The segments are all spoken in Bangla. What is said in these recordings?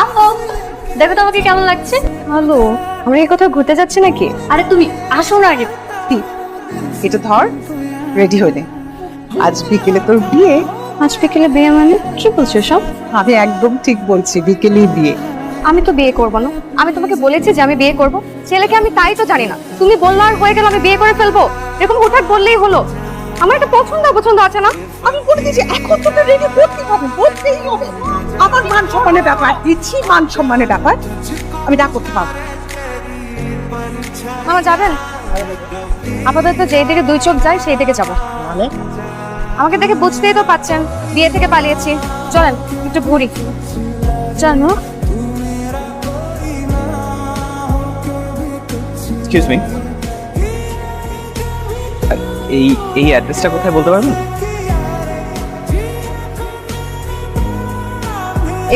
আম্মু দেখো তো আমাকে কেমন লাগছে। হ্যালো, আমরা এই কোথাও ঘুরতে যাচ্ছি নাকি? আরে তুমি আসো না আগে। এটা ধর, রেডি হয়ে নে। আজ বিকেলে তোর বিয়ে। আজ বিকেলে বিয়ে মানে কি বলছো সব? আমি একদম ঠিক বলছি, বিকেলেই বিয়ে। আমি তো বিয়ে করবো না। আমি তোমাকে বলেছি যে আমি বিয়ে করব। ছেলেকে আমি তাই তো জানি না, তুমি বললো আর হয়ে গেল আমি বিয়ে করে ফেলবো, এরকম হুটহাট বললেই হলো? আমার একটা পছন্দ আছে না? আমি বলে দিয়েছি এখন তোকে রেডি করতেই হবে, বলতেই হবে। আমার মান সম্মানের ব্যাপার, দিচ্ছি মান সম্মানের ব্যাপার, আমি না করতে পারবো। মামা যাবেন? আপাতত যেই দিকে দুই চোখ যায় সেই দিকে যাবো। মানে আমাকে দেখে বুঝতেই তো পাচ্ছেন বিয়ে থেকে পালিয়েছি। চলেন একটু ঘুরি। জানো এক্সকিউজ মি, এই এই অ্যাড্রেসটা কোথায় বলতে পারবেন?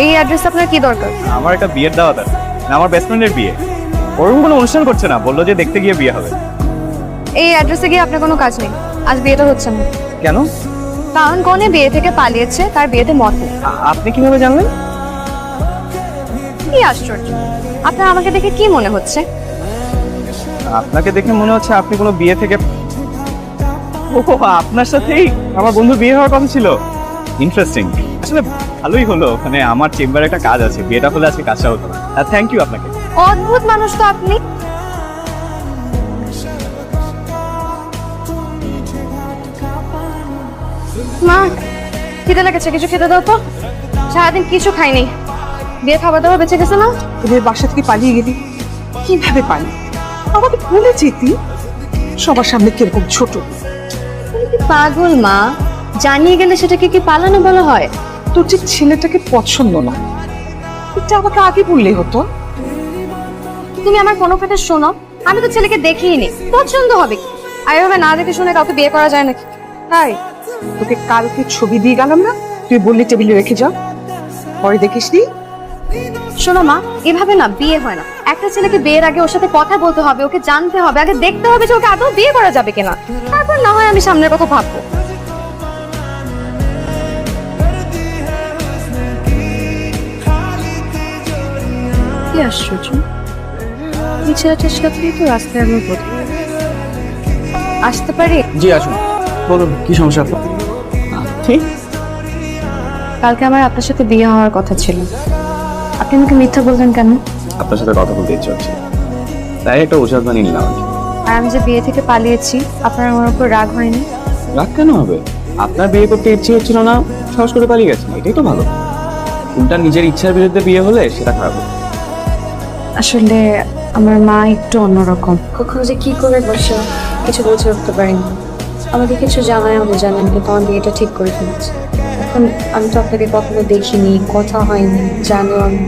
এই অ্যাড্রেস আপনার কি দরকার? আমার একটা বিয়ের দাওয়াত আছে, না আমার বেস্ট ফ্রেন্ডের বিয়ে। ওরকম কোনো অনুষ্ঠান করছে না, বললো যে দেখতে গিয়ে বিয়ে হবে। এই অ্যাড্রেসে গিয়ে আপনার কোনো কাজ নেই, আজ বিয়েটা হচ্ছে না। কেন? কারণ কনে বিয়ে থেকে পালিয়েছে, তার বিয়েতে মত নেই। আপনি কিভাবে জানলেন? কি আশ্চর্য, আপনার আমাকে দেখে কি মনে হচ্ছে? আপনাকে দেখে মনে হচ্ছে আপনি কোনো বিয়ে থেকে। ও, আপনার সাথেই আমার বন্ধুর বিয়ে হওয়ার কথা ছিল। ইন্টারেস্টিং, আসলে ভালোই হলো। মানে আমার চেম্বারে একটা কাজ আছে, বিয়েটা হলে আজকে কাজটা হতো না। থ্যাংক ইউ আপনাকে। অদ্ভুত মানুষ তো আপনি। মা, খিদে লেগেছে, কিছু খেতে দাও তো। সারাদিন কিছু খাইনি, বিয়ে খাবার দাবার বেঁচে গেছে না। তোদের বাসা থেকে পালিয়ে গেলি, কিভাবে পালি? আমাকে ভুলে যেতি। সবার সামনে কিরকম ছোট। তুমি কি পাগল মা? জানিয়ে গেলে সেটাকে কি পালানো বলা হয়? তোর যে ছেলেটাকে পছন্দ না, এটা আমাকে আগে বললে হতো। তুমি আমার কোনো কথা শোনো, আমি তো ছেলেকে দেখিনি, পছন্দ হবে কি? আর এভাবে না দেখে শুনে কাউকে বিয়ে করা যায় নাকি? তাই তোকে কালকে ছবি দিয়ে গেলাম না, তুই বললি টেবিলে রেখে যাও, পরে দেখিসনি। শোনো মা, এভাবে না বিয়ে হয় না। একটা ছেলেকে বিয়ের আগে ওর সাথে কথা বলতে হবে, ওকে জানতে হবে, আগে দেখতে হবে যে ওকে আদৌ বিয়ে করা যাবে কিনা। তারপর না হয় আমি সামনের কথা ভাববো। কি আশ্চর্য, এই ছেলেটার সাথেই তো রাস্তায় আমার বোধ। আসতে পারি? জি আসুন, বলুন কি সমস্যা আপনার? ঠিক, কালকে আমার আপনার সাথে বিয়ে হওয়ার কথা ছিল, আপনি আমাকে মিথ্যা বললেন কেন? আপনার সাথে কথা বলতে ইচ্ছে হচ্ছে, তাই একটা ওষুধ বানিয়ে নিলাম। আর আমি যে বিয়ে থেকে পালিয়েছি, আপনার আমার উপর রাগ হয়নি? রাগ কেন হবে? আপনার বিয়ে করতে ইচ্ছে হচ্ছিল না, সাহস করে পালিয়ে গেছেন, এটাই তো ভালো। উল্টা নিজের ইচ্ছার বিরুদ্ধে বিয়ে হলে সেটা খারাপ হবে। আসলে আমার মা একটু অন্যরকম, কখন যে কি করে বসে কিছু বুঝে উঠতে পারিনি। আমাকে কিছু জানায় আমি জানেন, কিন্তু আমার বিয়েটা ঠিক করে ফেলেছে। এখন আমি তো আপনাকে কখনো দেখিনি, কথা হয়নি, জানো আমি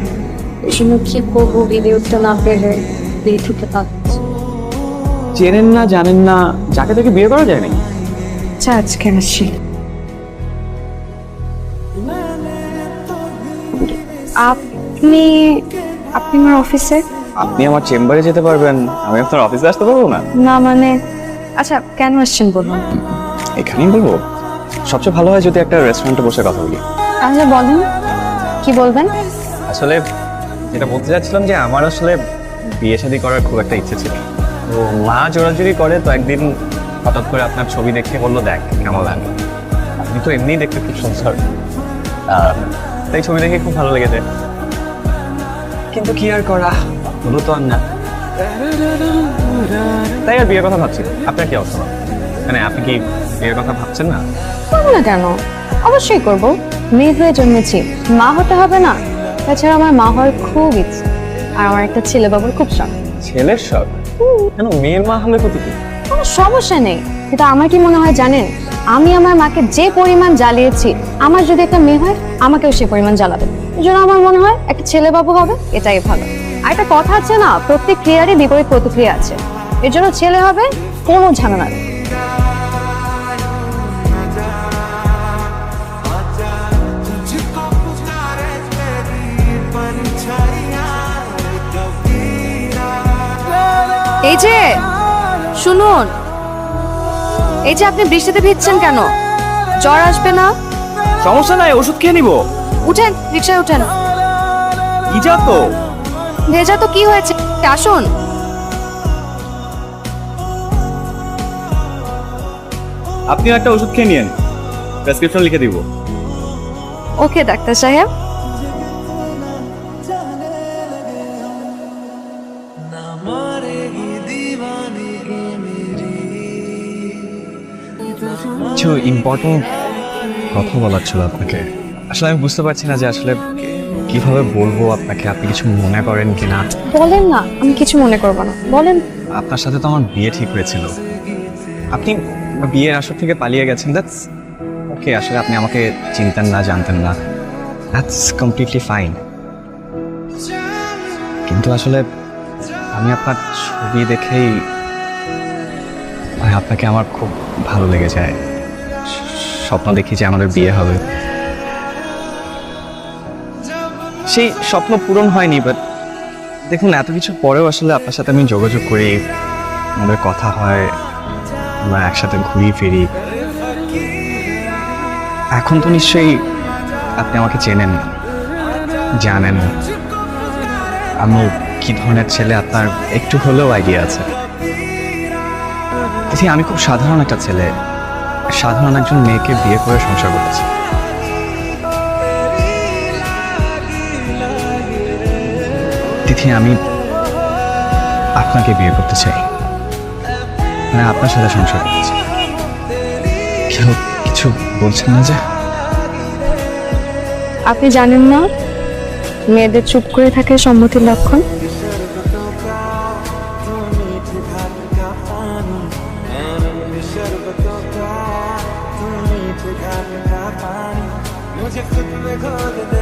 এই জন্য কি করবো বিয়ে উঠতে না পেরে বিয়ে থেকে পাচ্ছি। চেনেন না, জানেন না, যাকে তাকে বিয়ে করা যায় না। আচ্ছা আজকে আসি। আপনি আপনি আমার অফিসে? আপনি আমার চেম্বারে যেতে পারবেন, আমি আপনার অফিসে আসতে পারবো না? না মানে, আচ্ছা কেন আসছেন বলুন। এখানেই বলবো? সবচেয়ে ভালো হয় যদি একটা রেস্টুরেন্টে বসে কথা বলি। আচ্ছা বলুন, কি বলবেন? আসলে যেটা বলতে চাচ্ছিলাম যে আমার আসলে বিয়ে শাদী করার খুব একটা ইচ্ছে ছিল। তো মা জোরাজুরি করে, তো একদিন হঠাৎ করে আপনার ছবি দেখে বললো দেখ কেমন লাগে। আপনি তো এমনিই দেখতে খুব সুন্দর, তাই ছবি দেখে খুব ভালো লেগেছে। কিন্তু কি আর করা, হলো তো আর না, তাই আর বিয়ের কথা ভাবছি। আপনার কি অবস্থা? মানে আপনি কি বিয়ের কথা ভাবছেন না? করবো না কেন, অবশ্যই করব। মেয়ে হয়ে জন্মেছি, মা হতে হবে না? তাছাড়া আমার মা হওয়ার খুব ইচ্ছে, আর আমার একটা ছেলে বাবুর খুব শখ। ছেলের শখ? কেন, মেয়ের মা হলে কত কি? কোনো সমস্যা নেই, কিন্তু আমার কি মনে হয় জানেন, আমি আমার মাকে যে পরিমাণ জ্বালিয়েছি, আমার যদি একটা মেয়ে হয় আমাকেও সে পরিমাণ জ্বালাবে। এই জন্য আমার মনে হয় একটা ছেলে বাবু হবে, এটাই ভালো। আর একটা কথা আছে না, প্রত্যেক ক্রিয়ারই বিপরীত প্রতিক্রিয়া আছে। এর জন্য ছেলে হবে, কোনো ঝামেলা নেই। এই যে শুনুন, এই যে আপনি বৃষ্টিতে ভিজছেন কেন? জ্বর আসবে না? সমস্যা নাই, ওষুধ খেয়ে নিবো। উঠেন, রিক্সায় উঠেন। ভিজা তো। ভেজা তো কি হয়েছে, আসুন। আপনিও একটা ওষুধ খেয়ে নিন, প্রেসক্রিপশন লিখে দিব। ওকে ডাক্তার সাহেব। কিছু ইম্পর্টেন্ট কথা বলার ছিল আপনাকে। আসলে আমি বুঝতে পারছি না যে আসলে কিভাবে বলবো আপনাকে, আপনি কিছু মনে করেন কিনা। বলেন না, আমি কিছু মনে করবো না, বলেন। আপনার সাথে তো আমার বিয়ে ঠিক হয়েছিল, আপনি বিয়ের আসর থেকে পালিয়ে গেছেন। দ্যাটস ওকে, আসলে আপনি আমাকে চিনতেন না, জানতেন না, দ্যাটস কমপ্লিটলি ফাইন। কিন্তু আসলে আমি আপনার ছবি দেখেই আপনাকে আমার খুব ভালো লেগে যায়। স্বপ্ন দেখি যে আমাদের বিয়ে হবে। সেই স্বপ্ন পূরণ হয়নি, বাট দেখুন এত কিছু পরেও আসলে আপনার সাথে আমি যোগাযোগ করি, আমাদের কথা হয়, আমরা একসাথে ঘুরি ফিরি। এখন তো নিশ্চয়ই আপনি আমাকে চেনেন, জানেন আমি কি ধরনের ছেলে, আপনার একটু হলেও আইডিয়া আছে। দেখি আমি খুব সাধারণ একটা ছেলে, সাধারণ একজন মেয়েকে বিয়ে করে সংসার করেছি। তিথি, আমি আপনাকে বিয়ে করতে চাই, মানে আপনার সাথে সংসার করতে চাই। কেউ কিছু বলছেন না যে? আপনি জানেন না মেয়েদের চুপ করে থাকে সম্মতির লক্ষণ? मुझे खुद में खो दे